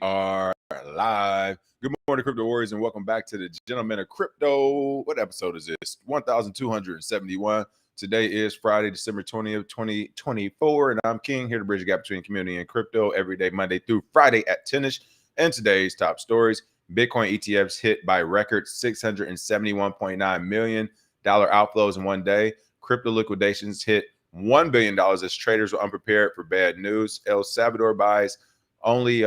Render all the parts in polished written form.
are live. Good morning, Crypto Warriors, and welcome back to the Gentlemen of Crypto. What episode is this? 1271. Today is Friday, December 20th, 2024, and I'm King, here to bridge the gap between community and crypto every day, Monday through Friday at 10ish. And today's top stories: Bitcoin ETFs hit by record $671.9 million outflows in one day. Crypto liquidations hit $1 billion as traders were unprepared for bad news. El Salvadore buys 11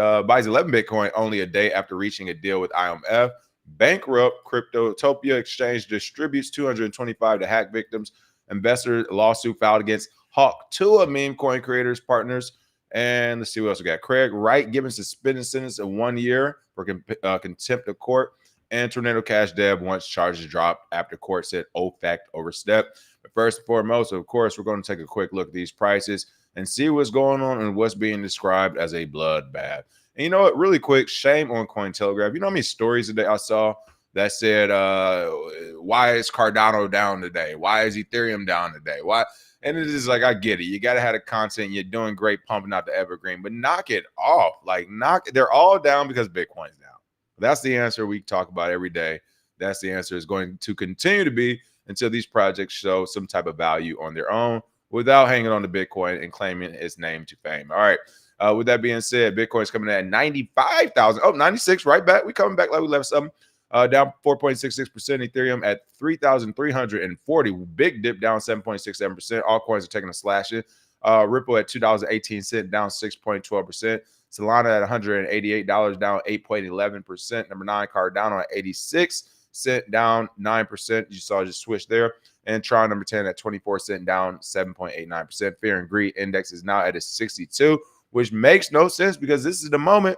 Bitcoin only a day after reaching a deal with IMF. Bankrupt Cryptopia exchange distributes 225 to hack victims. Investor lawsuit filed against Tuah meme coin creators partners. And let's see what else we got. Wright given suspended sentence of 1 year for contempt of court. And Tornado Cash Dev wants charges dropped after court said OFAC overstepped. But first and foremost, of course, we're going to take a quick look at these prices and see what's going on and what's being described as a bloodbath. And you know what? Really quick, shame on Cointelegraph. You know how many stories today I saw that said, why is Cardano down today? Why is Ethereum down today? Why? And it is like, I get it. You got to have the content. You're doing great pumping out the evergreen, but knock it off. They're all down because Bitcoin's down. That's the answer we talk about every day. That's the answer is going to continue to be until these projects show some type of value on their own without hanging on to Bitcoin and claiming its name to fame. All right. With that being said, Bitcoin's coming in at 95,000. Oh, 96, right back. We coming back like we left something. Down 4.66%. Ethereum at 3,340. Big dip, down 7.67%. All coins are taking a slashing. Ripple at $2.18, down 6.12%. Solana at $188, down 8.11%. Number 9, Cardano at 86 cent, down 9%. You saw just switch there. And Tron number 10 at 24 cent, down 7.89%. Fear and Greed index is now at a 62, which makes no sense because this is the moment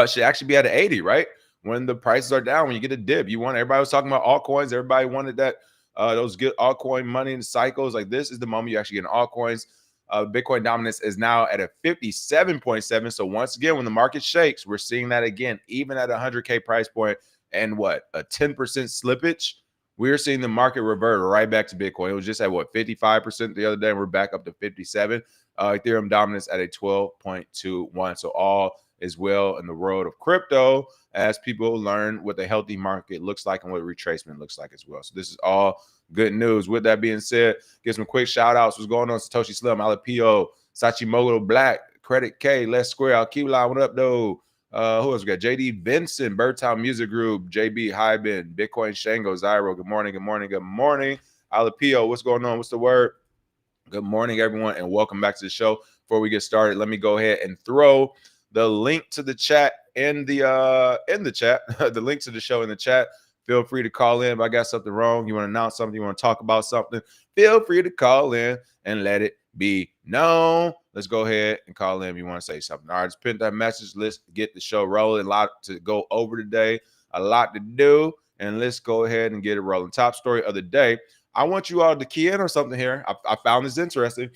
should actually be at an 80, right? When the prices are down, when you get a dip, everybody was talking about altcoins. Everybody wanted that those good altcoin money in cycles. Like, this is the moment you actually get altcoins. Bitcoin dominance is now at a 57.7. So once again, when the market shakes, we're seeing that again, even at a 100K price point and a 10% slippage. We're seeing the market revert right back to Bitcoin. It was just at 55% the other day, and we're back up to 57. Ethereum dominance at a 12.21. So all is well in the world of crypto as people learn what the healthy market looks like and what retracement looks like as well. So this is all good news. With that being said, give some quick shout outs. What's going on? Satoshi Slim, Alapio, Sachimoto Black, Credit K, Let's Square, Alkiwla, what up, though? Who else we got? JD Benson, Birdtown Music Group, JB Hyben, Bitcoin Shango, Zyro. Good morning, good morning, good morning. Alapio, what's going on? What's the word? Good morning, everyone, and welcome back to the show. Before we get started, let me go ahead and throw the link to the chat in the chat, the link to the show in the chat. Feel free to call in if I got something wrong. You want to announce something, you want to talk about something, feel free to call in and let it be known. Let's go ahead and call in if you want to say something. All right, just pin that message. Let's get the show rolling. A lot to go over today, a lot to do, and let's go ahead and get it rolling. Top story of the day. I want you all to key in on something here. I found this interesting.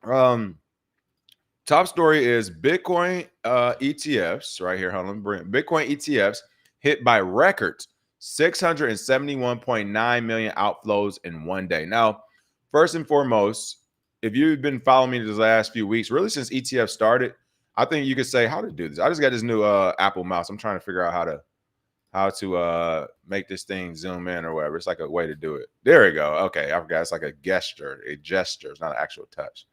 Top story is Bitcoin ETFs right here. Hold on, Bitcoin ETFs hit by records 671.9 million outflows in one day. Now, first and foremost, if you've been following me these last few weeks, really since ETF started, I think you could say how to do this. I just got this new Apple mouse. I'm trying to figure out how to make this thing zoom in or whatever. It's like a way to do it. There we go. Okay, I forgot. It's like a gesture. It's not an actual touch.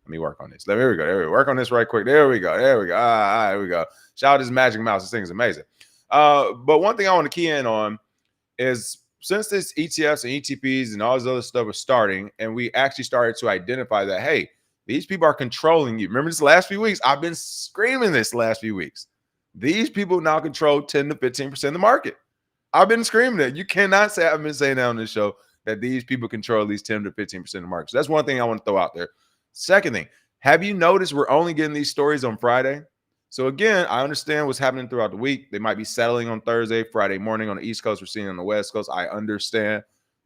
Let me work on this. There we go. There we go. Work on this right quick. There we go. There we go. There we go. Shout out this magic mouse. This thing is amazing. But one thing I want to key in on is since this ETFs and ETPs and all this other stuff was starting, and we actually started to identify that, hey, these people are controlling you. Remember this last few weeks? I've been screaming this last few weeks. These people now control 10 to 15% of the market. I've been screaming that. You cannot say I've been saying that on this show, that these people control at least 10 to 15% of the market. So that's one thing I want to throw out there. Second thing, have you noticed we're only getting these stories on Friday? So again, I understand what's happening throughout the week. They might be settling on Thursday, Friday morning on the East Coast. We're seeing on the West Coast. I understand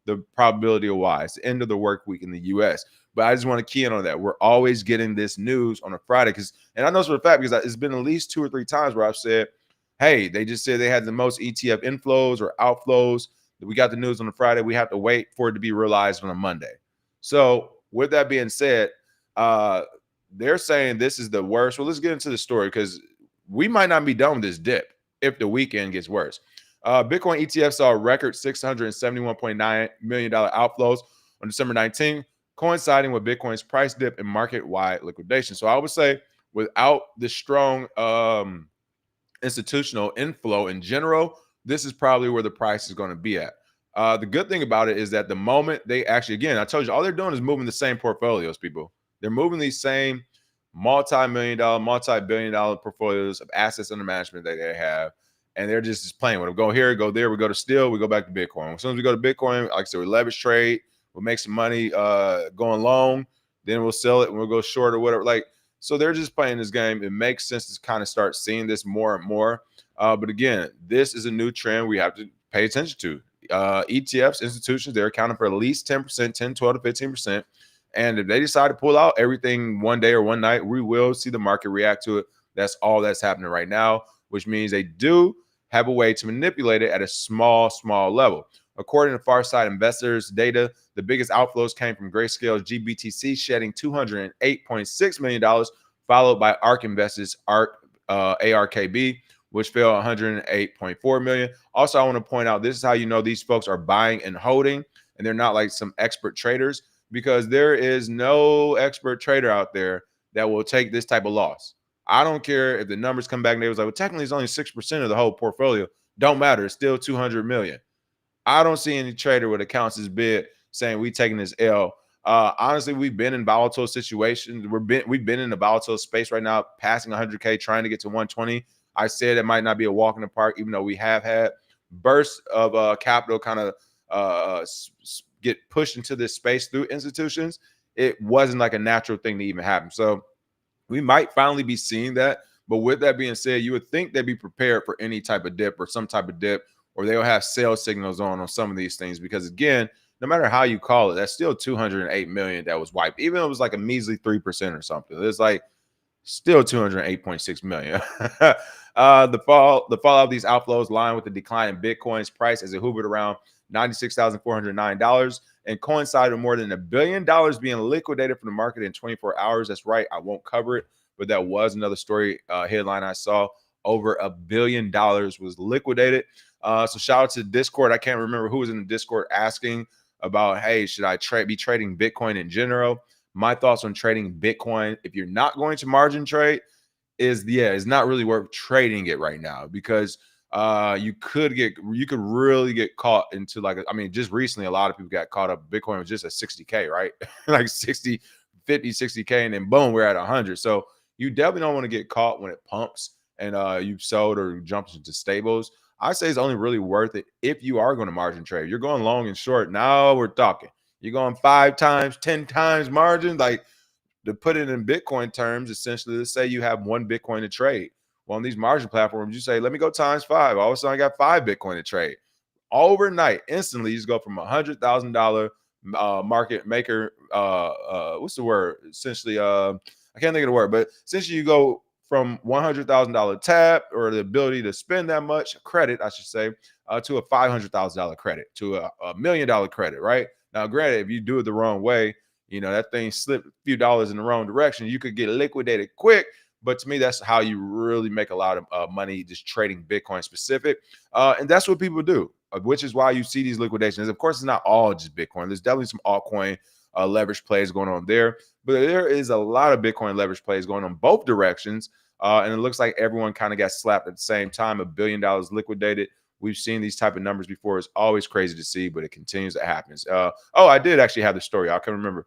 the probability of why. It's the end of the work week in the U.S. But I just want to key in on that. We're always getting this news on a Friday. And I know for a fact because it's been at least 2 or 3 times where I've said, hey, they just said they had the most ETF inflows or outflows. We got the news on a Friday. We have to wait for it to be realized on a Monday. So with that being said, they're saying this is the worst. Well, let's get into the story because we might not be done with this dip if the weekend gets worse. Bitcoin ETF saw a record $671.9 million outflows on December 19th, coinciding with Bitcoin's price dip and market-wide liquidation. So I would say without the strong institutional inflow in general, this is probably where the price is going to be at. The good thing about it is that the moment they actually, again, I told you, all they're doing is moving the same portfolios, people. They're moving these same multi-million dollar, multi-billion dollar portfolios of assets under management that they have. And they're just playing with them. Go here, go there. We go to steel, we go back to Bitcoin. As soon as we go to Bitcoin, like I said, we leverage trade, we'll make some money going long, then we'll sell it and we'll go short or whatever. Like, so they're just playing this game. It makes sense to kind of start seeing this more and more. But again, this is a new trend we have to pay attention to. ETFs, institutions, they're accounting for at least 10%, 10, 12 to 15%. And if they decide to pull out everything one day or one night, we will see the market react to it. That's all that's happening right now, which means they do have a way to manipulate it at a small level. According to Farsight Investors data, the biggest outflows came from Grayscale GBTC, shedding $208.6 million, followed by ARK Investors, ARKB, which fell $108.4 million. Also, I want to point out, this is how you know these folks are buying and holding, and they're not like some expert traders, because there is no expert trader out there that will take this type of loss. I don't care if the numbers come back and they was like, well, technically it's only 6% of the whole portfolio. Don't matter. It's still 200 million. I don't see any trader with accounts as big saying we taking this L. Honestly, we've been in volatile situations. We've been in a volatile space right now, passing 100K, trying to get to 120. I said it might not be a walk in the park, even though we have had bursts of capital kind of get pushed into this space through institutions. It wasn't like a natural thing to even happen. So we might finally be seeing that. But with that being said, you would think they'd be prepared for any type of dip or some type of dip, or they'll have sales signals on some of these things. Because again, no matter how you call it, that's still 208 million that was wiped. Even if it was like a measly 3% or something, it's like still 208.6 million. The fallout of these outflows line with the decline in Bitcoin's price as it hovered around $96,409 and coincided with more than $1 billion being liquidated from the market in 24 hours. That's right. I won't cover it, but that was another story headline I saw. Over $1 billion was liquidated. So shout out to Discord. I can't remember who was in the Discord asking about, hey, should I be trading Bitcoin in general? My thoughts on trading Bitcoin, if you're not going to margin trade, it's not really worth trading it right now, because you could really get caught into just recently a lot of people got caught up. Bitcoin was just at 60K, right? Like 60, 50, 60K, and then boom, we're at 100. So you definitely don't want to get caught when it pumps and you've sold or jumped into stables. I say it's only really worth it if you are going to margin trade. You're going long and short. Now we're talking. You're going 5 times, 10 times margin. Like, to put it in Bitcoin terms, essentially, let's say you have 1 Bitcoin to trade. Well, on these margin platforms, you say, let me go times 5. All of a sudden, I got 5 Bitcoin to trade. Overnight, instantly, you just go from $100,000 market maker. What's the word? Essentially, I can't think of the word, but essentially, you go from $100,000 tab, or the ability to spend that much credit, I should say, to a $500,000 credit, to a $1 million credit, right? Now, granted, if you do it the wrong way, that thing slipped a few dollars in the wrong direction, you could get liquidated quick. But to me, that's how you really make a lot of money, just trading Bitcoin specific. And that's what people do, which is why you see these liquidations. Of course, it's not all just Bitcoin. There's definitely some altcoin leverage plays going on there. But there is a lot of Bitcoin leverage plays going on both directions. And it looks like everyone kind of got slapped at the same time. $1 billion liquidated. We've seen these type of numbers before. It's always crazy to see, but it continues to happen. I did actually have the story. I can remember.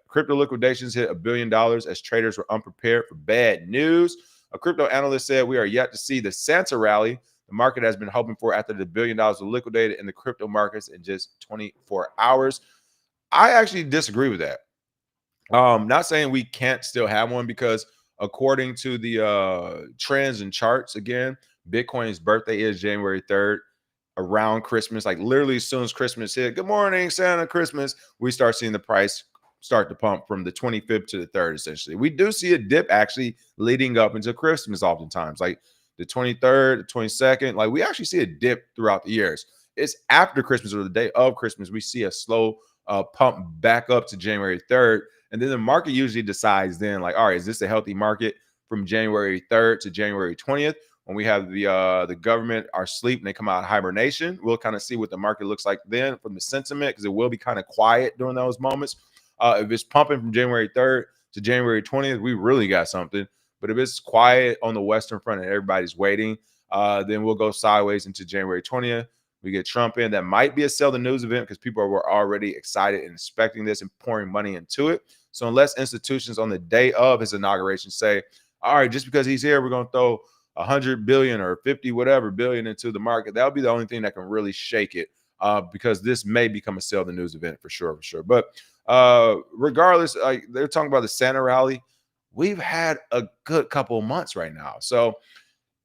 Crypto liquidations hit $1 billion as traders were unprepared for bad news. A crypto analyst said we are yet to see the Santa rally the market has been hoping for after the $1 billion was liquidated in the crypto markets in just 24 hours. I actually disagree with that. Not saying we can't still have one, because according to the trends and charts, again, Bitcoin's birthday is January 3rd, around Christmas. Like literally as soon as Christmas hit, good morning, Santa, Christmas, we start seeing the price start to pump from the 25th to the 3rd, essentially. We do see a dip actually leading up into Christmas oftentimes, like the 23rd, the 22nd. Like we actually see a dip throughout the years. It's after Christmas or the day of Christmas, we see a slow pump back up to January 3rd. And then the market usually decides then, like, all right, is this a healthy market? from January 3rd to January 20th. When we have the government are asleep and they come out of hibernation, we'll kind of see what the market looks like then from the sentiment, because it will be kind of quiet during those moments. If it's pumping from January 3rd to January 20th, we really got something. But if it's quiet on the Western front and everybody's waiting, then we'll go sideways into January 20th. We get Trump in. That might be a sell the news event because people were already excited and expecting this and pouring money into it. So unless institutions on the day of his inauguration say, all right, just because he's here, we're going to throw 100 billion or 50 whatever billion into the market, that'll be the only thing that can really shake it, because this may become a sell the news event for sure. But regardless, like they're talking about the Santa rally. We've had a good couple of months right now. So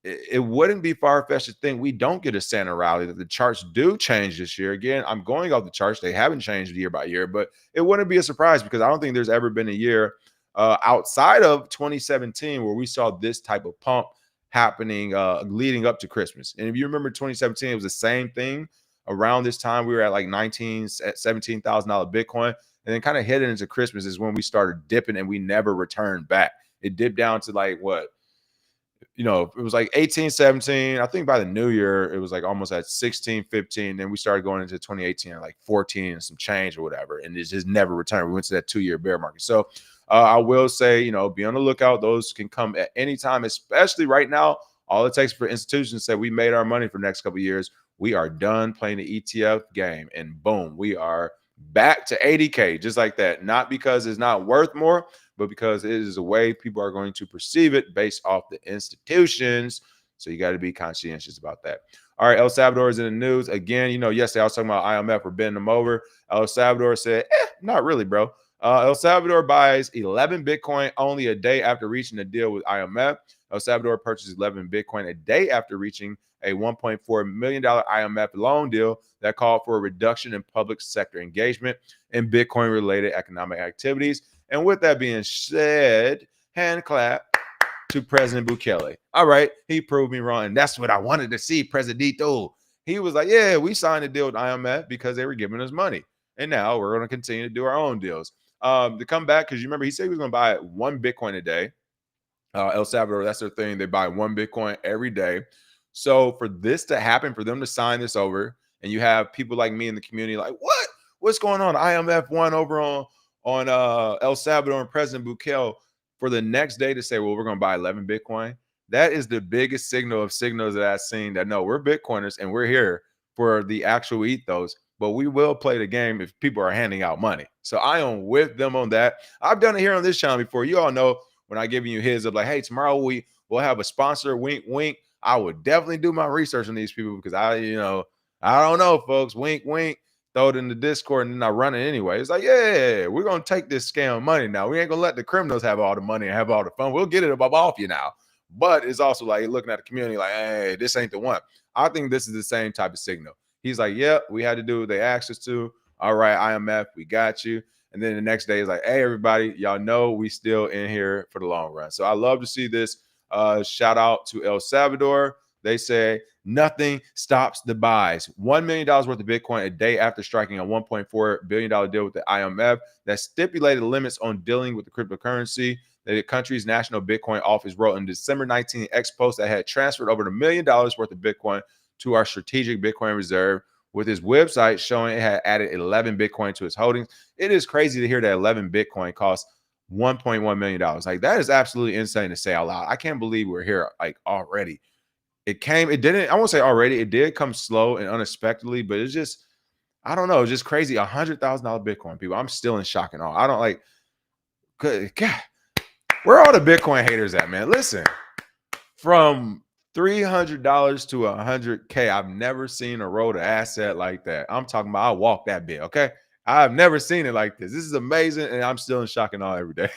it wouldn't be far-fetched to think we don't get a Santa rally, that the charts do change this year. Again, I'm going off the charts. They haven't changed year by year, but it wouldn't be a surprise because I don't think there's ever been a year outside of 2017 where we saw this type of pump happening leading up to Christmas. And if you remember 2017, it was the same thing. Around this time, we were at like $17,000 Bitcoin. And then kind of heading into Christmas is when we started dipping and we never returned back. It dipped down to like what? It was like 18, 17. I think by the new year, it was like almost at 16, 15. Then we started going into 2018 at like 14 and some change or whatever. And it just never returned. We went to that 2-year bear market. So I will say, be on the lookout. Those can come at any time, especially right now. All it takes for institutions to say we made our money for the next couple of years. We are done playing the ETF game. And boom, we are back to 80K just like that. Not because it's not worth more, but because it is a way people are going to perceive it based off the institutions. So you got to be conscientious about that. All right, El Salvador is in the news again. Yesterday I was talking about IMF. We're bending them over. El Salvador said, not really, bro. El Salvador buys 11 Bitcoin only a day after reaching a deal with IMF. El Salvador purchased 11 Bitcoin a day after reaching a $1.4 million IMF loan deal that called for a reduction in public sector engagement in Bitcoin-related economic activities. And with that being said, hand clap to President Bukele. All right, he proved me wrong, and that's what I wanted to see, Presidito. He was like, yeah, we signed a deal with IMF because they were giving us money. And now we're going to continue to do our own deals. To come back, because you remember he said he was going to buy 1 Bitcoin a day. El Salvador, that's their thing. They buy 1 Bitcoin every day. So for this to happen, for them to sign this over, and you have people like me in the community like, what? What's going on? IMF won over on El Salvador and President Bukele, for the next day to say, well, we're going to buy 11 Bitcoin. That is the biggest signal of signals that I've seen that, no, we're Bitcoiners and we're here for the actual ethos, but we will play the game if people are handing out money. So I am with them on that. I've done it here on this channel before. You all know when I give you heads up like, hey, tomorrow we'll have a sponsor, wink, wink. I would definitely do my research on these people because I don't know, folks, wink, wink. Throw it in the Discord and then I run it anyway. It's like, yeah, we're going to take this scam money now. We ain't going to let the criminals have all the money and have all the fun. We'll get it off you now. But it's also like looking at the community like, hey, this ain't the one. I think this is the same type of signal. He's like, yep, we had to do what they asked us to. All right, IMF, we got you. And then the next day is like, hey, everybody, y'all know we still in here for the long run. So I love to see this. Shout out to El Salvador. They say nothing stops the buys. $1 million worth of Bitcoin a day after striking a $1.4 billion deal with the IMF that stipulated limits on dealing with the cryptocurrency. The country's national Bitcoin office wrote in December 19 X post that had transferred over $1 million worth of Bitcoin to our strategic Bitcoin reserve, with his website showing it had added 11 Bitcoin to its holdings. It is crazy to hear that 11 Bitcoin costs $1.1 million. Like, that is absolutely insane to say out loud. I can't believe we're here like already. I won't say already, it did come slow and unexpectedly, but it's just, I don't know, it's just crazy. $100,000 Bitcoin, people. I'm still in shock and awe. I don't like, good God, where are all the Bitcoin haters at, man? Listen, from $300 to $100K, I've never seen a road to asset like that. I'm talking about, I walk that bit, okay? I've never seen it like this. This is amazing, and I'm still in shock and awe every day.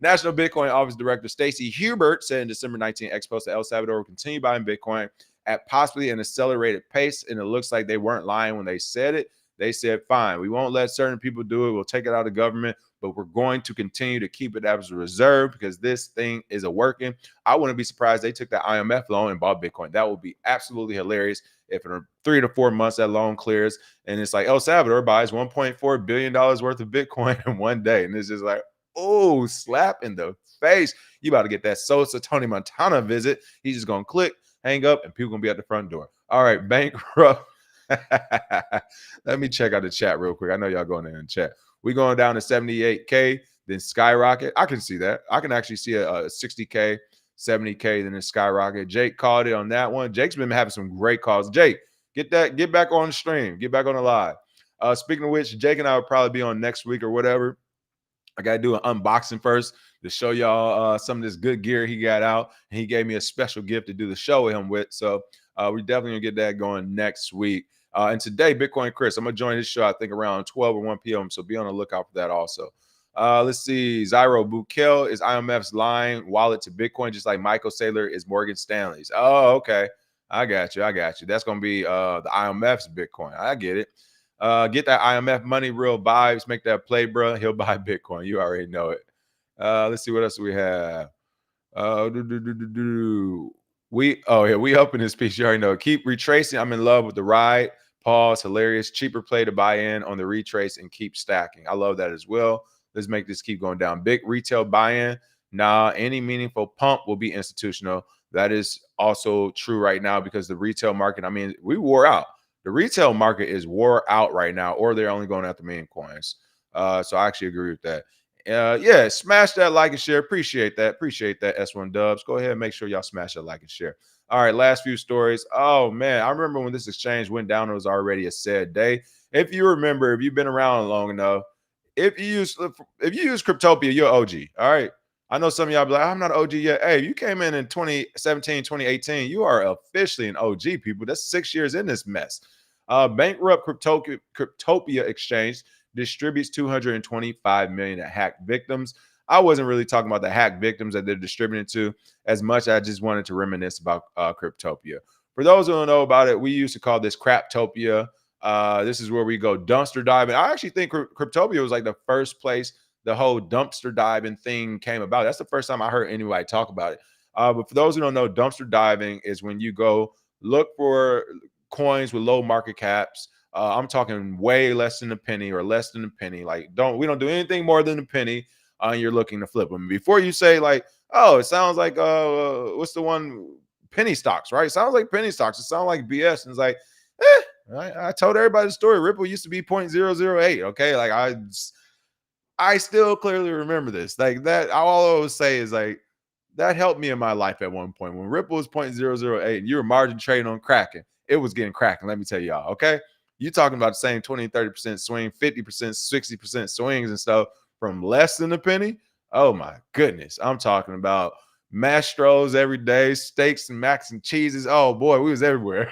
National Bitcoin Office Director Stacy Hubert said in December 19 X post that El Salvador will continue buying Bitcoin at possibly an accelerated pace, and it looks like they weren't lying when they said it. They said, fine, we won't let certain people do it. We'll take it out of government, but we're going to continue to keep it as a reserve because this thing is working. I wouldn't be surprised they took that IMF loan and bought Bitcoin. That would be absolutely hilarious if in 3 to 4 months that loan clears and it's like El Salvador buys $1.4 billion worth of Bitcoin in one day. And it's just like, oh, slap in the space. You about to get that Sosa Tony Montana visit. He's just gonna click, hang up, and people gonna be at the front door. All right, bankrupt. Let me check out the chat real quick. I know y'all going in the chat. We going down to 78K, then skyrocket. I can see that. I can actually see a 60K, 70K, then a skyrocket. Jake called it on that one. Jake's been having some great calls. Jake, get back on the stream, get back on the live. Speaking of which, Jake and I will probably be on next week or whatever. I got to do an unboxing first to show y'all some of this good gear he got out. And he gave me a special gift to do the show with him with. So we definitely going to get that going next week. And today, Bitcoin Chris, I'm going to join his show, I think, around 12 or 1 p.m. So be on the lookout for that also. Let's see. Zyro Bukel is IMF's line wallet to Bitcoin, just like Michael Saylor is Morgan Stanley's. Oh, okay. I got you. That's going to be the IMF's Bitcoin. I get it. Get that IMF money, real vibes. Make that play, bro. He'll buy Bitcoin. You already know it. Let's see what else we have. We up in this piece. You already know. Keep retracing. I'm in love with the ride. Pause. Hilarious. Cheaper play to buy in on the retrace and keep stacking. I love that as well. Let's make this keep going down. Big retail buy-in. Nah, any meaningful pump will be institutional. That is also true right now because the retail market, I mean, we wore out. The retail market is wore out right now, or they're only going after meme coins. So I actually agree with that. Yeah, smash that like and share. Appreciate that. S1 Dubs. Go ahead and make sure y'all smash that like and share. All right, last few stories. Oh man, I remember when this exchange went down, it was already a sad day. If you remember, if you've been around long enough, if you use Cryptopia, you're OG. All right. I know some of y'all be like, I'm not OG yet. Hey, you came in 2017, 2018. You are officially an OG, people. That's 6 years in this mess. Bankrupt Cryptopia exchange distributes 225 million to hacked victims. I wasn't really talking about the hacked victims that they're distributing to as much. I just wanted to reminisce about Cryptopia. For those who don't know about it, we used to call this Craptopia. This is where we go dumpster diving. I actually think Cryptopia was like the first place the whole dumpster diving thing came about. That's the first time I heard anybody talk about it. But for those who don't know, dumpster diving is when you go look for coins with low market caps. I'm talking way less than a penny or less than a penny. Like, we don't do anything more than a penny. You're looking to flip them. Before you say like, oh, it sounds like what's the one, penny stocks, right? It sounds like penny stocks. It sounds like BS. And it's like, I told everybody the story. Ripple used to be 0.008. Okay, like I still clearly remember this. Like that, all I always say is like that helped me in my life at one point. When Ripple was 0.008 and you were margin trading on Kraken, it was getting cracking. Let me tell y'all, okay? You talking about the same 20, 30% swing, 50%, 60% swings and stuff from less than a penny. Oh my goodness. I'm talking about Mastros every day, steaks and macs and cheeses. Oh boy, we was everywhere.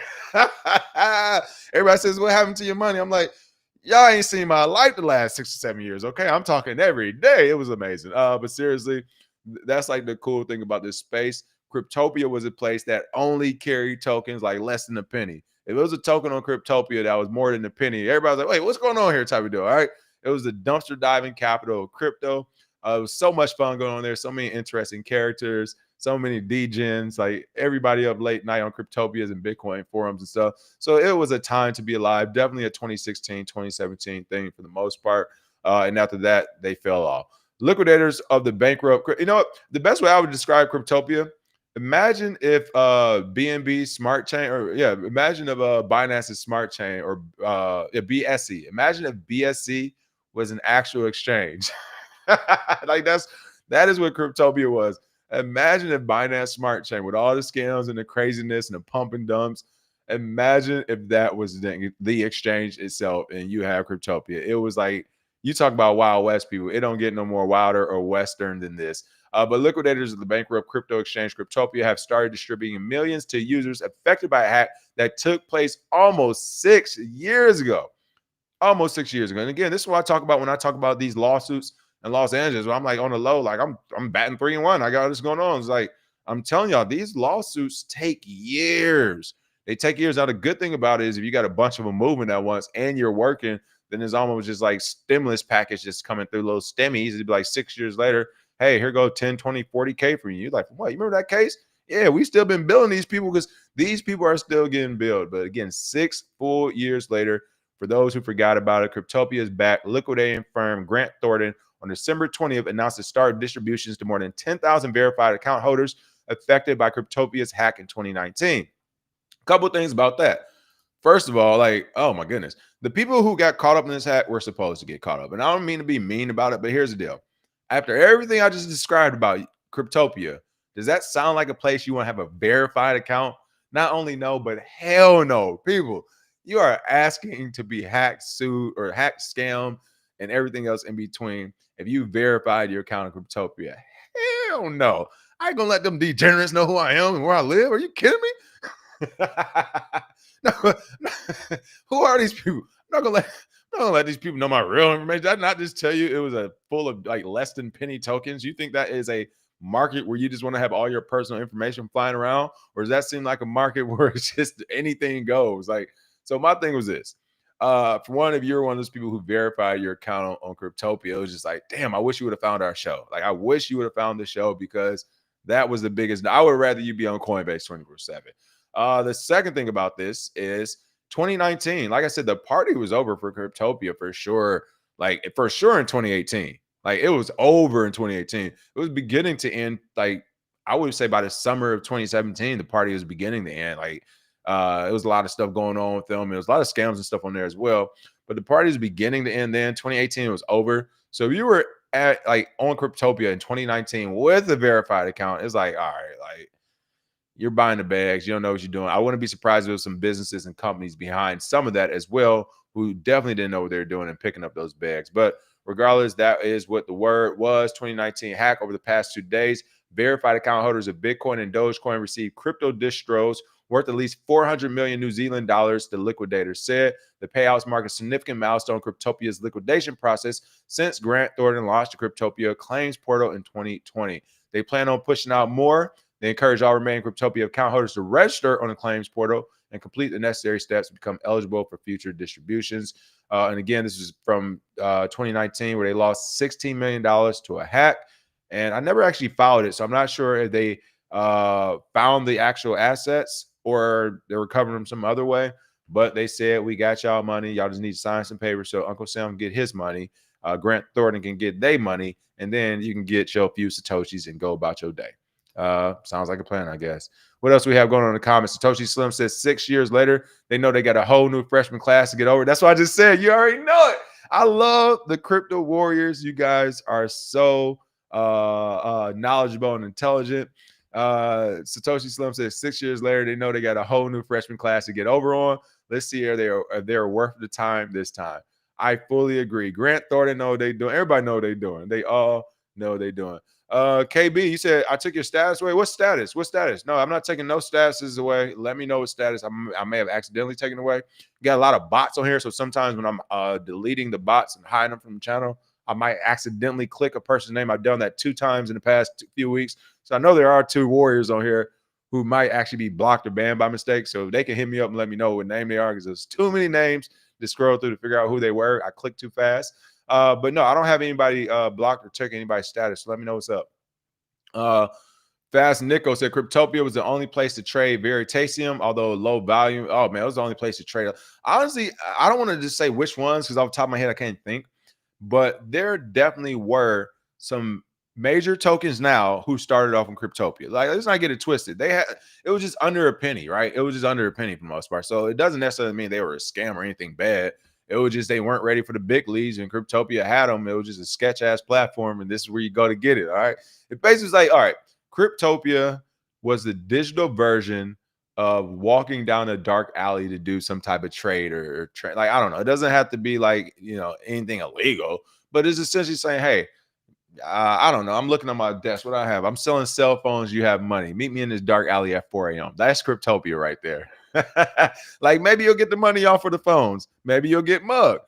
Everybody says, what happened to your money? I'm like, y'all ain't seen my life the last 6 or 7 years. Okay. I'm talking every day. It was amazing. But seriously, that's like the cool thing about this space. Cryptopia was a place that only carried tokens like less than a penny. If it was a token on Cryptopia that was more than a penny, everybody's like, wait, what's going on here type of deal. All right. It was the dumpster diving capital of crypto. It was so much fun going on there. So many interesting characters, so many degens, like everybody up late night on Cryptopias and Bitcoin forums and stuff. So it was a time to be alive. Definitely a 2016, 2017 thing for the most part. And after that, they fell off. Liquidators of the bankrupt. You know what? The best way I would describe Cryptopia, imagine if BNB smart chain, imagine if Binance's smart chain or BSC. Imagine if BSC was an actual exchange. Like that is what Cryptopia was. Imagine if Binance Smart Chain with all the scams and the craziness and the pump and dumps. Imagine if that was the exchange itself and you have Cryptopia. It was like, you talk about Wild West, people. It don't get no more wilder or Western than this. But liquidators of the bankrupt crypto exchange Cryptopia have started distributing millions to users affected by a hack that took place almost 6 years ago. Almost 6 years ago. And again, this is what I talk about when I talk about these lawsuits in Los Angeles, where I'm like on the low, like I'm batting 3-1. I got all this going on. It's like, I'm telling y'all, these lawsuits take years. They take years. Now, the good thing about it is if you got a bunch of them moving at once and you're working, then it's almost just like stimulus package just coming through, little stemmies. It'd be like 6 years later, hey, here go 10, 20, 40K for you. You're like, what? You remember that case? Yeah, we still been billing these people because these people are still getting billed. But again, 6 full years later, for those who forgot about it, Cryptopia is back. Liquidating firm Grant Thornton on December 20th announced the start of distributions to more than 10,000 verified account holders affected by Cryptopia's hack in 2019. A couple of things about that. First of all, like, oh my goodness, the people who got caught up in this hack were supposed to get caught up. And I don't mean to be mean about it, but here's the deal. After everything I just described about Cryptopia, does that sound like a place you want to have a verified account? Not only no, but hell no. People, you are asking to be hacked, sued, or hacked, scammed, and everything else in between if you verified your account in Cryptopia. Hell no. I ain't gonna let them degenerates know who I am and where I live. Are you kidding me? No, who are these people? I'm not gonna let these people know my real information. Did I not just tell you it was a full of like less than penny tokens? You think that is a market where you just want to have all your personal information flying around, or does that seem like a market where it's just anything goes? Like, so my thing was this. For one, if you're one of those people who verified your account on Cryptopia, it was just like, damn, I wish you would have found our show. Like, I wish you would have found the show because that was the biggest. I would rather you be on Coinbase 24/7. The second thing about this is 2019. Like I said, the party was over for Cryptopia for sure. Like for sure in 2018. Like it was over in 2018. It was beginning to end. Like I would say by the summer of 2017, the party was beginning to end. Like it was a lot of stuff going on with them. There was a lot of scams and stuff on there as well. But the party was beginning to end then. 2018 was over. So if you were at like on Cryptopia in 2019 with a verified account, it's like, all right, like you're buying the bags. You don't know what you're doing. I wouldn't be surprised if there was some businesses and companies behind some of that as well who definitely didn't know what they were doing and picking up those bags. But regardless, that is what the word was. 2019 hack over the past 2 days. Verified account holders of Bitcoin and Dogecoin received crypto distros worth at least 400 million New Zealand dollars, the liquidators said. The payouts mark a significant milestone in Cryptopia's liquidation process since Grant Thornton launched the Cryptopia claims portal in 2020. They plan on pushing out more. They encourage all remaining Cryptopia account holders to register on the claims portal and complete the necessary steps to become eligible for future distributions. And again, this is from 2019 where they lost $16 million to a hack. And I never actually followed it, so I'm not sure if they found the actual assets or they recovered them some other way. But they said, we got y'all money. Y'all just need to sign some papers so Uncle Sam can get his money. Grant Thornton can get their money. And then you can get your few Satoshis and go about your day. Sounds like a plan, I guess. What else we have going on in the comments? Satoshi Slim says 6 years later, they know they got a whole new freshman class to get over. That's what I just said. You already know it. I love the crypto warriors. You guys are so knowledgeable and intelligent. Satoshi Slim says 6 years later, they know they got a whole new freshman class to get over on. Let's see if they're worth the time this time. I fully agree. Grant Thornton know what they doing. Everybody know what they doing. They all know what they doing. KB, you said I took your status away. What status? What status? No, I'm not taking no statuses away. Let me know what status I may have accidentally taken away. You got a lot of bots on here, so sometimes when I'm deleting the bots and hiding them from the channel, I might accidentally click a person's name. I've done that 2 times in the past few weeks. So I know there are 2 warriors on here who might actually be blocked or banned by mistake. So they can hit me up and let me know what name they are because there's too many names to scroll through to figure out who they were. I clicked too fast. But no, I don't have anybody blocked or check anybody's status. So let me know what's up. Fast Nico said Cryptopia was the only place to trade Veritasium, although low volume. Oh man, it was the only place to trade. Honestly, I don't want to just say which ones because off the top of my head I can't think. But there definitely were some major tokens now who started off in Cryptopia. Like, let's not get it twisted. It was just under a penny, right? It was just under a penny for the most part. So it doesn't necessarily mean they were a scam or anything bad. It was just they weren't ready for the big leagues, and Cryptopia had them. It was just a sketch ass platform, and this is where you go to get it. All right. It basically was like, all right, Cryptopia was the digital version of walking down a dark alley to do some type of trade or trade. Like, I don't know. It doesn't have to be like, anything illegal, but it's essentially saying, hey, I don't know. I'm looking at my desk. What I have? I'm selling cell phones. You have money. Meet me in this dark alley at 4 a.m. That's Cryptopia right there. Like maybe you'll get the money off for the phones. Maybe you'll get mugged.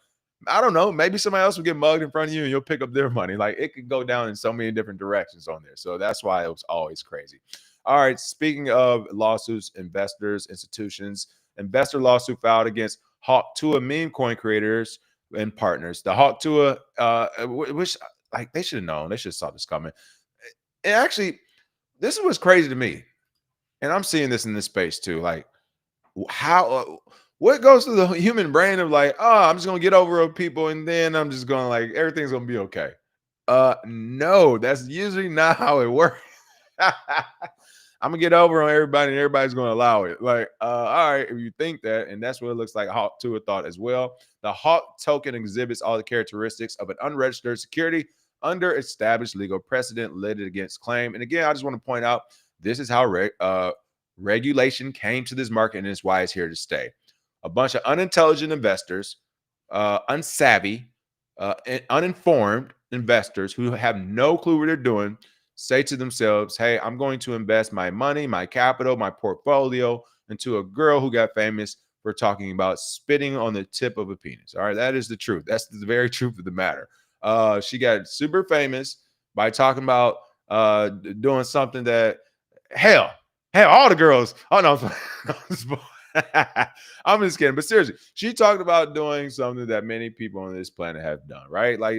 I don't know. Maybe somebody else will get mugged in front of you and you'll pick up their money. Like it could go down in so many different directions on there. So that's why it was always crazy. All right. Speaking of lawsuits, investors, institutions, investor lawsuit filed against Tuah meme coin creators and partners. The Tuah, which like they should have known. They should have saw this coming. And actually, this is what's crazy to me. And I'm seeing this in this space too. Like how what goes through the human brain of like, oh, I'm just gonna get over people and then I'm just gonna like everything's gonna be okay. No, that's usually not how it works. I'm gonna get over on everybody, and everybody's gonna allow it. Like, all right, if you think that, and that's what it looks like Hawk Tuah thought as well. The Hawk token exhibits all the characteristics of an unregistered security under established legal precedent, litigated against claim. And again, I just want to point out this is how regulation came to this market, and it's why it's here to stay. A bunch of unintelligent investors, unsavvy, uninformed investors who have no clue what they're doing say to themselves, hey, I'm going to invest my money, my capital, my portfolio into a girl who got famous for talking about spitting on the tip of a penis. All right, that is the truth. That's the very truth of the matter. She got super famous by talking about doing something that, hell, all the girls. Oh, no. I'm just kidding. But seriously, she talked about doing something that many people on this planet have done, right? Like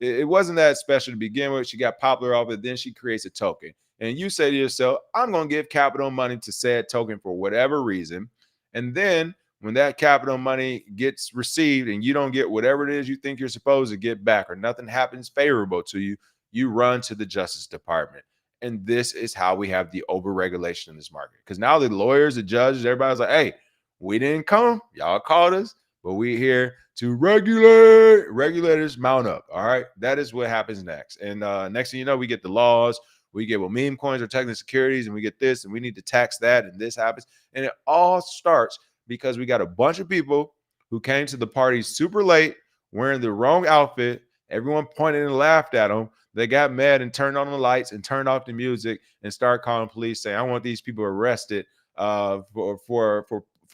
it wasn't that special to begin with. She got popular off it. Then she creates a token. And you say to yourself, I'm going to give capital money to said token for whatever reason. And then when that capital money gets received and you don't get whatever it is you think you're supposed to get back, or nothing happens favorable to you, you run to the Justice Department. And this is how we have the overregulation in this market. Because now the lawyers, the judges, everybody's like, hey, we didn't come. Y'all called us, but we here to regulate. Regulators mount up. All right. That is what happens next. And next thing you know, we get the laws. We get, well, meme coins are technical securities, and we get this, and we need to tax that, and this happens. And it all starts because we got a bunch of people who came to the party super late, wearing the wrong outfit. Everyone pointed and laughed at them. They got mad and turned on the lights and turned off the music and started calling police, saying, I want these people arrested for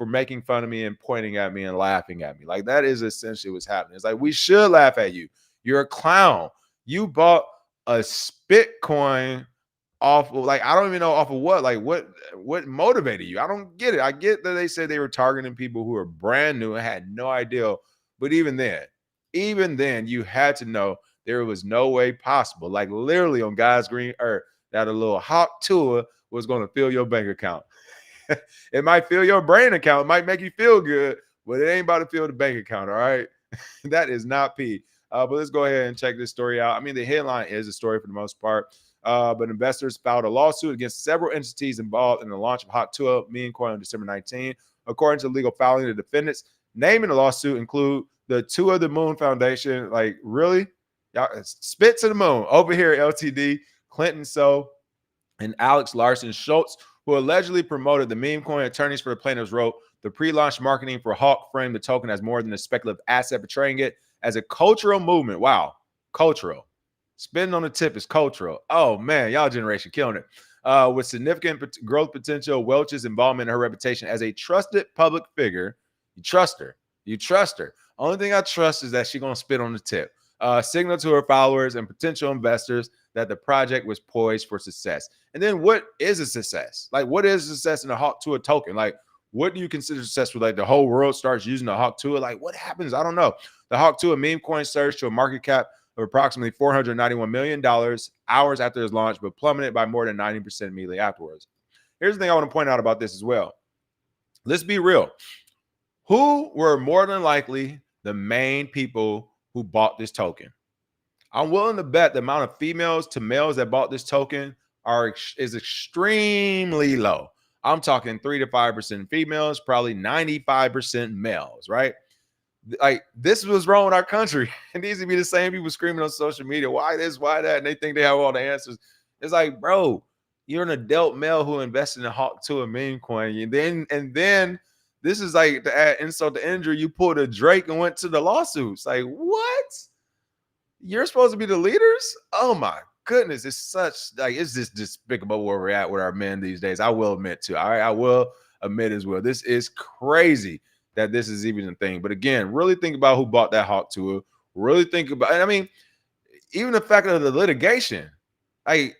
making fun of me and pointing at me and laughing at me. Like, that is essentially what's happening. It's like, we should laugh at you. You're a clown. You bought a spit coin off of, like, I don't even know off of what, like what motivated you. I don't get it. I get that they said they were targeting people who are brand new and had no idea. But even then, you had to know there was no way possible, like literally on God's green earth, that a little Hawk Tuah was going to fill your bank account. It might fill your brain account. It might make you feel good, but it ain't about to fill the bank account, all right? That is not P. But let's go ahead and check this story out. I mean, the headline is a story for the most part, but investors filed a lawsuit against several entities involved in the launch of Hawk Tuah meme coin on December 19. According to legal filing, the defendants naming the lawsuit include the Tuah the Moon Foundation. Like, really? Y'all spit to the moon over here, LTD, Clinton So, and Alex Larson Schultz, who allegedly promoted the meme coin. Attorneys for the plaintiffs wrote, the pre-launch marketing for Hawk framed the token as more than a speculative asset, portraying it as a cultural movement. Wow, cultural. Spitting on the tip is cultural. Oh, man, y'all generation killing it. With significant growth potential, Welch's involvement in her reputation as a trusted public figure. You trust her. You trust her. Only thing I trust is that she's going to spit on the tip. Signal to her followers and potential investors that the project was poised for success. And then what is a success? Like, what is success in a Hawk Tuah token? Like, what do you consider successful? Like, the whole world starts using the Hawk Tuah? Like, what happens? I don't know. The Hawk Tuah meme coin surged to a market cap of approximately $491 million hours after its launch, but plummeted by more than 90% immediately afterwards. Here's the thing I want to point out about this as well. Let's be real. Who were more than likely the main people who bought this token? I'm willing to bet the amount of females to males that bought this token is extremely low. I'm talking 3 to 5% females, probably 95% males, right? Like, this was wrong with our country. It needs to be the same people screaming on social media, why this, why that, and they think they have all the answers. It's like, bro, you're an adult male who invested in Hawk Tuah meme coin, and then this is like, to add insult to injury, you pulled a Drake and went to the lawsuits. Like, what? You're supposed to be the leaders? Oh my goodness. It's such, like, it's just despicable where we're at with our men these days. I will admit to. All right, I will admit as well. This is crazy that this is even a thing. But again, really think about who bought that Hawk Tuah. Really think about, and I mean, even the fact of the litigation. Like,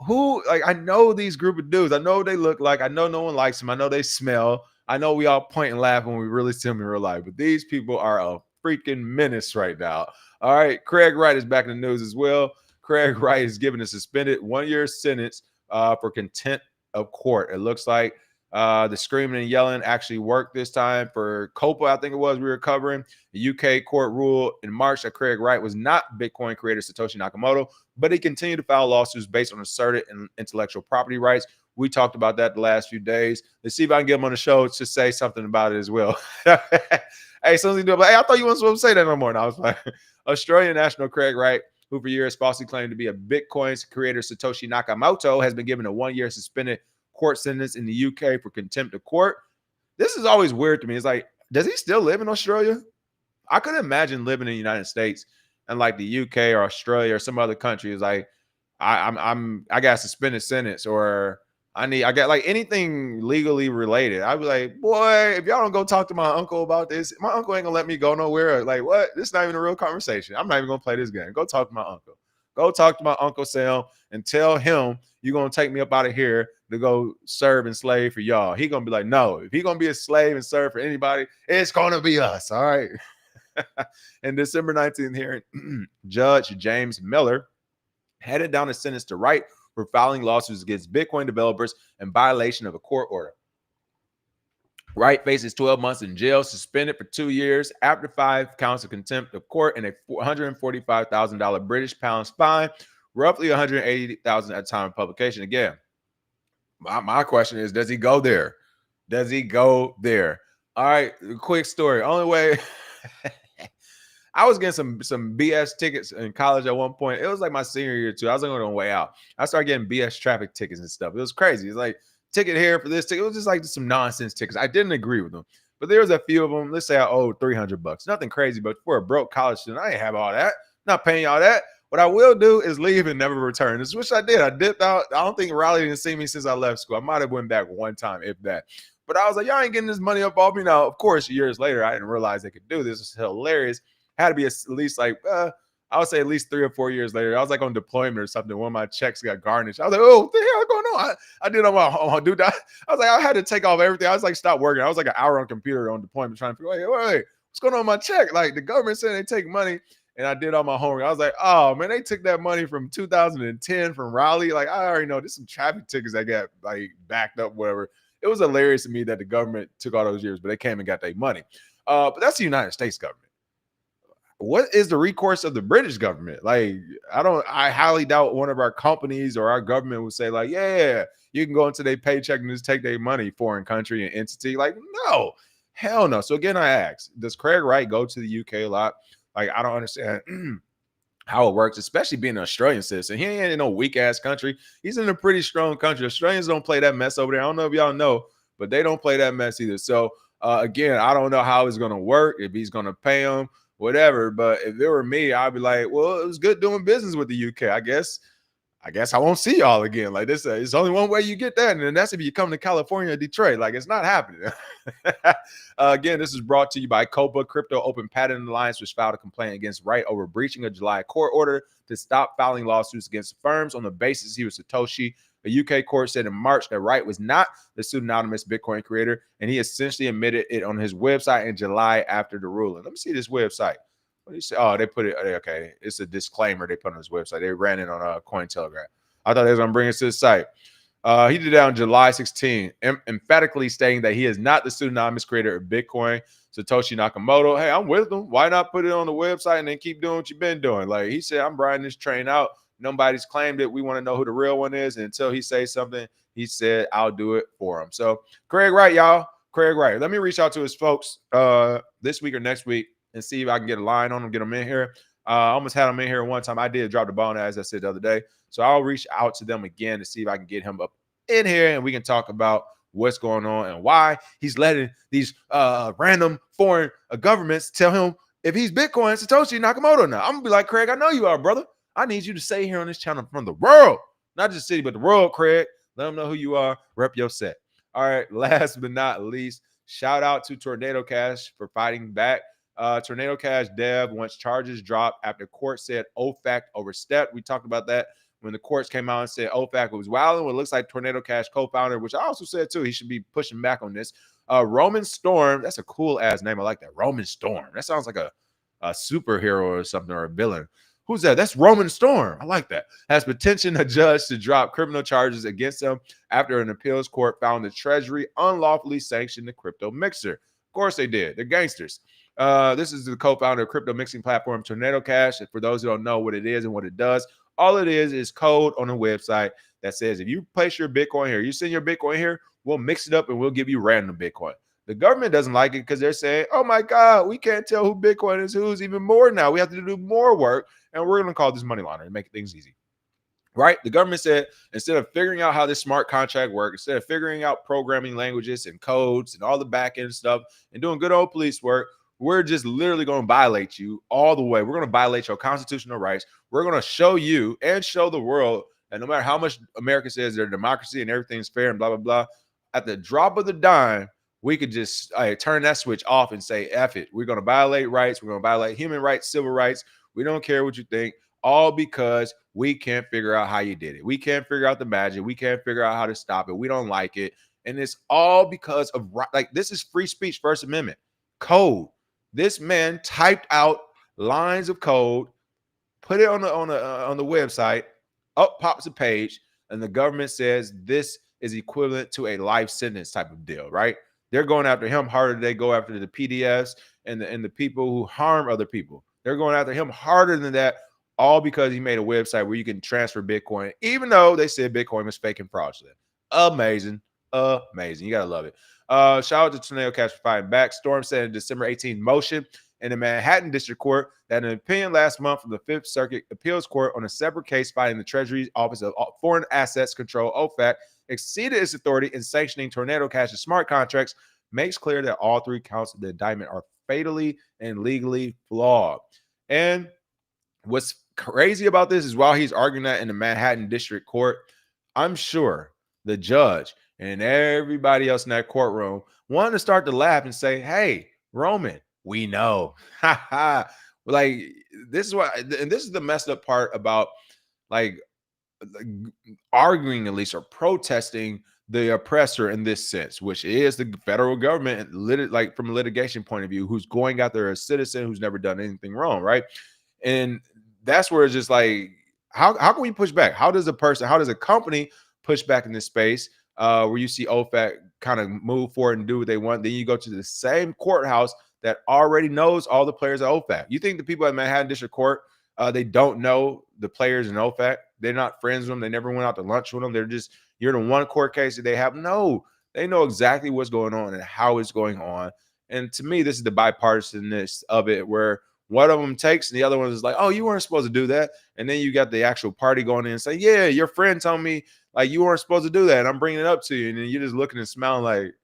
who, like, I know these group of dudes. I know what they look like. I know no one likes them. I know they smell. I know we all point and laugh when we really see them in real life. But these people are a freaking menace right now. All right, Craig Wright is back in the news as well. Craig Wright is given a suspended 1-year sentence for contempt of court. It looks like The screaming and yelling actually worked this time for Copa, I think it was, we were covering. The UK court ruled in March that Craig Wright was not Bitcoin creator Satoshi Nakamoto, but he continued to file lawsuits based on asserted intellectual property rights. We talked about that the last few days. Let's see if I can get him on the show to say something about it as well. Hey, something to do. Hey, I thought you weren't supposed to say that no more. And I was like, Australian national Craig Wright, who for years falsely claimed to be a Bitcoin's creator Satoshi Nakamoto, has been given a 1-year suspended court sentence in the UK for contempt of court. This is always weird to me. It's like, does he still live in Australia? I couldn't imagine living in the United States and like the UK or Australia or some other country is like, I got a suspended sentence, or I got like anything legally related. I'd be like, boy, if y'all don't go talk to my uncle about this, my uncle ain't gonna let me go nowhere. Like, what? This is not even a real conversation. I'm not even gonna play this game. Go talk to my uncle. Go talk to my Uncle Sam and tell him you're gonna take me up out of here to go serve and slave for y'all. He gonna be like, no, if he gonna be a slave and serve for anybody, it's gonna be us. All right. In December 19th hearing, Judge James Miller handed down a sentence to Wright for filing lawsuits against Bitcoin developers in violation of a court order. Wright faces 12 months in jail, suspended for 2 years after 5 counts of contempt of court and a $145,000 British pounds fine, roughly $180,000 at the time of publication. Again, my question is, does he go there? Does he go there? All right, quick story. Only way I was getting some BS tickets in college at one point. It was like my senior year too. I was like on the way out. I started getting BS traffic tickets and stuff. It was crazy. It's like ticket here for this ticket. It was just like some nonsense tickets. I didn't agree with them, but there was a few of them. Let's say I owed $300. Nothing crazy, but for a broke college student, I ain't have all that. Not paying y'all that. What I will do is leave and never return. This is which I did. I dipped out. I don't think Riley didn't see me since I left school. I might have went back one time, if that. But I was like, y'all ain't getting this money up off me now. Of course, years later, I didn't realize they could do this. It's hilarious. Had to be at least like, I would say at least 3 or 4 years later. I was like on deployment or something. One of my checks got garnished. I was like, oh, what the hell going on? I did on my dude. I was like, I had to take off everything. I was like, stop working. I was like an hour on computer on deployment trying to figure, wait, what's going on with my check? Like the government said they take money. And I did all my homework. I was like, oh, man, they took that money from 2010 from Raleigh. Like, I already know there's some traffic tickets that got like backed up, whatever. It was hilarious to me that the government took all those years, but they came and got their money. But that's the United States government. What is the recourse of the British government? Like, I highly doubt one of our companies or our government would say, like, yeah, you can go into their paycheck and just take their money, foreign country and entity. Like, no, hell no. So again, I ask, does Craig Wright go to the UK a lot? Like, I don't understand how it works, especially being an Australian citizen. He ain't in no weak ass country. He's in a pretty strong country. Australians don't play that mess over there. I don't know if y'all know, but they don't play that mess either. So again, I don't know how it's going to work, if he's going to pay him, whatever. But if it were me, I'd be like, well, it was good doing business with the UK. I guess I won't see y'all again. Like this, it's only one way you get that, and that's if you come to California or Detroit. Like it's not happening. Again, this is brought to you by Copa Crypto Open Patent Alliance, which filed a complaint against Wright over breaching a July court order to stop filing lawsuits against firms on the basis he was Satoshi. A UK court said in March that Wright was not the pseudonymous Bitcoin creator, and he essentially admitted it on his website in July after the ruling. Let me see this website. What do you say? Oh, they put it. Okay, it's a disclaimer they put on his website. They ran it on Cointelegraph. I thought they was gonna bring it to the site. He did that on July 16, emphatically stating that he is not the pseudonymous creator of Bitcoin, Satoshi Nakamoto. Hey, I'm with him. Why not put it on the website and then keep doing what you've been doing? Like he said, I'm riding this train out. Nobody's claimed it. We want to know who the real one is. And until he says something, he said, I'll do it for him. So Craig Wright, y'all. Craig Wright. Let me reach out to his folks this week or next week and see if I can get a line on him, get him in here. I almost had him in here one time. I did drop the ball, as I said the other day. So I'll reach out to them again to see if I can get him up in here and we can talk about what's going on and why he's letting these random foreign governments tell him if he's Bitcoin Satoshi Nakamoto now. I'm going to be like, Craig, I know you are, brother. I need you to say here on this channel from the world, not just city, but the world, Craig. Let them know who you are. Rep your set. All right. Last but not least, shout out to Tornado Cash for fighting back. Tornado Cash Dev wants charges dropped after court said OFAC overstepped. We talked about that when the courts came out and said OFAC was wilding. It looks like Tornado Cash co-founder, which I also said too, he should be pushing back on this. Roman Storm, that's a cool ass name. I like that. Roman Storm. That sounds like a superhero or something or a villain. Who's that? That's Roman Storm. I like that. Has petitioned a judge to drop criminal charges against him after an appeals court found the Treasury unlawfully sanctioned the crypto mixer. Of course they did. They're gangsters. This is the co-founder of crypto mixing platform Tornado Cash. And for those who don't know what it is and what it does, all it is code on a website that says if you place your Bitcoin here, you send your Bitcoin here, we'll mix it up and we'll give you random Bitcoin. The government doesn't like it because they're saying, oh my God, we can't tell who Bitcoin is who's even more now. We have to do more work, and we're going to call this money laundering and make things easy. Right? The government said, instead of figuring out how this smart contract works, instead of figuring out programming languages and codes and all the back end stuff and doing good old police work, we're just literally going to violate you all the way. We're going to violate your constitutional rights. We're going to show you and show the world that no matter how much America says they're democracy and everything's fair and blah, blah, blah, at the drop of the dime, we could just turn that switch off and say, F it. We're going to violate rights. We're going to violate human rights, civil rights. We don't care what you think, all because we can't figure out how you did it. We can't figure out the magic. We can't figure out how to stop it. We don't like it. And it's all because of, like, this is free speech, First Amendment code. This man typed out lines of code, put it on the website, up pops a page, and the government says this is equivalent to a life sentence type of deal, right? They're going after him harder than they go after the PDFs and the people who harm other people. They're going after him harder than that, all because he made a website where you can transfer Bitcoin, even though they said Bitcoin was fake and fraudulent. Amazing. Amazing. You got to love it. Shout out to Tornado Cash for fighting back. Storm said in December 18 motion in the Manhattan District Court that an opinion last month from the Fifth Circuit Appeals Court on a separate case fighting the Treasury's Office of Foreign Assets Control, OFAC, exceeded its authority in sanctioning Tornado Cash's smart contracts makes clear that all three counts of the indictment are fatally and legally flawed. And what's crazy about this is while he's arguing that in the Manhattan District Court, I'm sure the judge and everybody else in that courtroom wanted to start to laugh and say, hey, Roman, we know. Like, this is what, and this is the messed up part about like arguing, at least, or protesting the oppressor in this sense, which is the federal government, like from a litigation point of view, who's going after a citizen who's never done anything wrong, right? And that's where it's just like, how can we push back? How does a company push back in this space where you see OFAC kind of move forward and do what they want? Then you go to the same courthouse that already knows all the players at OFAC. You think the people at Manhattan District Court, they don't know the players in OFAC? They're not friends with them. They never went out to lunch with them. They're just, you're the one court case that they have. No, they know exactly what's going on and how it's going on. And to me, this is the bipartisanness of it, where one of them takes and the other one is like, oh, you weren't supposed to do that. And then you got the actual party going in and saying, yeah, your friend told me like you weren't supposed to do that, and I'm bringing it up to you. And then you're just looking and smiling like,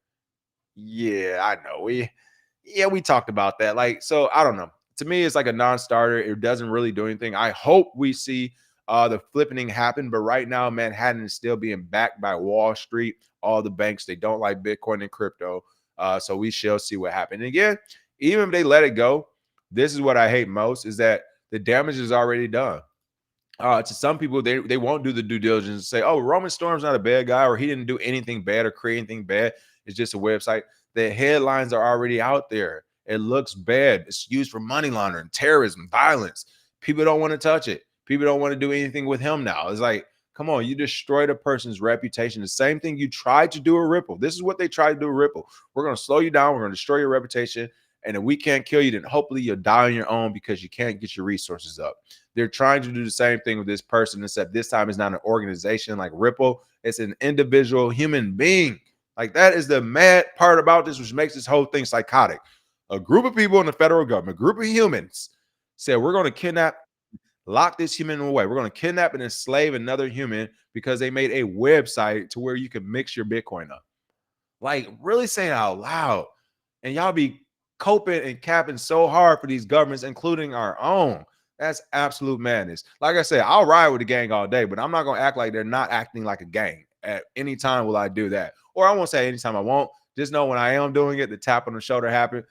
yeah, I know. We talked about that. Like, so I don't know. To me, it's like a non-starter. It doesn't really do anything. I hope we see the flipping happen, but right now Manhattan is still being backed by Wall Street, all the banks. They don't like Bitcoin and crypto, so we shall see what happens. And again, even if they let it go, this is what I hate most, is that the damage is already done. To some people, they won't do the due diligence and say, oh, Roman Storm's not a bad guy, or he didn't do anything bad or create anything bad. It's just a website. The headlines are already out there. It looks bad. It's used for money laundering, terrorism, violence. People don't want to touch it. People don't want to do anything with him now. It's like, come on, you destroyed a person's reputation. The same thing you tried to do with Ripple. This is what they tried to do with Ripple. We're going to slow you down. We're going to destroy your reputation. And if we can't kill you, then hopefully you'll die on your own because you can't get your resources up. They're trying to do the same thing with this person, except this time it's not an organization like Ripple. It's an individual human being. Like, that is the mad part about this, which makes this whole thing psychotic. A group of people in the federal government, a group of humans, said, we're going to kidnap, lock this human away. We're going to kidnap and enslave another human because they made a website to where you can mix your Bitcoin up. Like, really say it out loud. And y'all be coping and capping so hard for these governments, including our own. That's absolute madness. Like I said, I'll ride with the gang all day, but I'm not going to act like they're not acting like a gang. At any time will I do that. Or I won't say anytime I won't. Just know when I am doing it, the tap on the shoulder happened.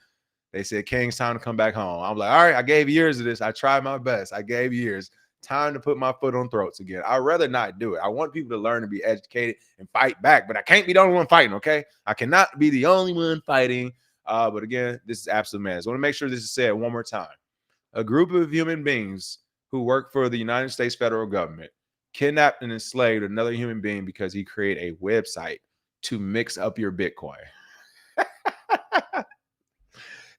They said, King's time to come back home. I'm like, all right, I gave years of this. I tried my best. I gave years. Time to put my foot on throats again. I'd rather not do it. I want people to learn to be educated and fight back, but I can't be the only one fighting, okay? I cannot be the only one fighting. But again, this is absolute madness. I want to make sure this is said one more time. A group of human beings who worked for the United States federal government kidnapped and enslaved another human being because he created a website to mix up your Bitcoin.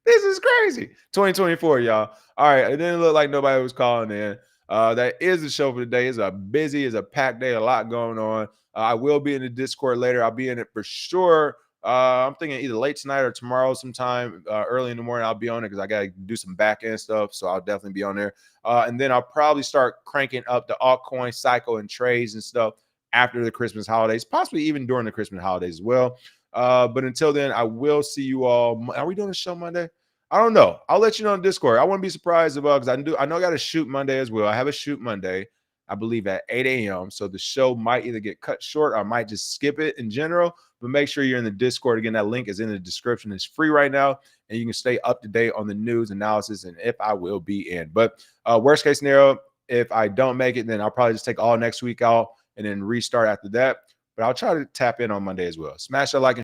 This is crazy. 2024, y'all. All right. It didn't look like nobody was calling in. That is the show for today. It's a packed day, a lot going on. I will be in the Discord later. I'll be in it for sure. I'm thinking either late tonight or tomorrow sometime early in the morning. I'll be on it because I got to do some back end stuff. So I'll definitely be on there. And then I'll probably start cranking up the altcoin cycle and trades and stuff after the Christmas holidays, possibly even during the Christmas holidays as well. But until then, I will see you all. Are we doing a show Monday? I don't know. I'll let you know on Discord. I wouldn't be surprised about because I know I got a shoot Monday as well. I have a shoot Monday, I believe at 8 a.m. So the show might either get cut short or I might just skip it in general. But make sure you're in the Discord. Again, that link is in the description. It's free right now, and you can stay up to date on the news, analysis, and if I will be in. But worst case scenario, if I don't make it, then I'll probably just take all next week out and then restart after that. But I'll try to tap in on Monday as well. Smash that like and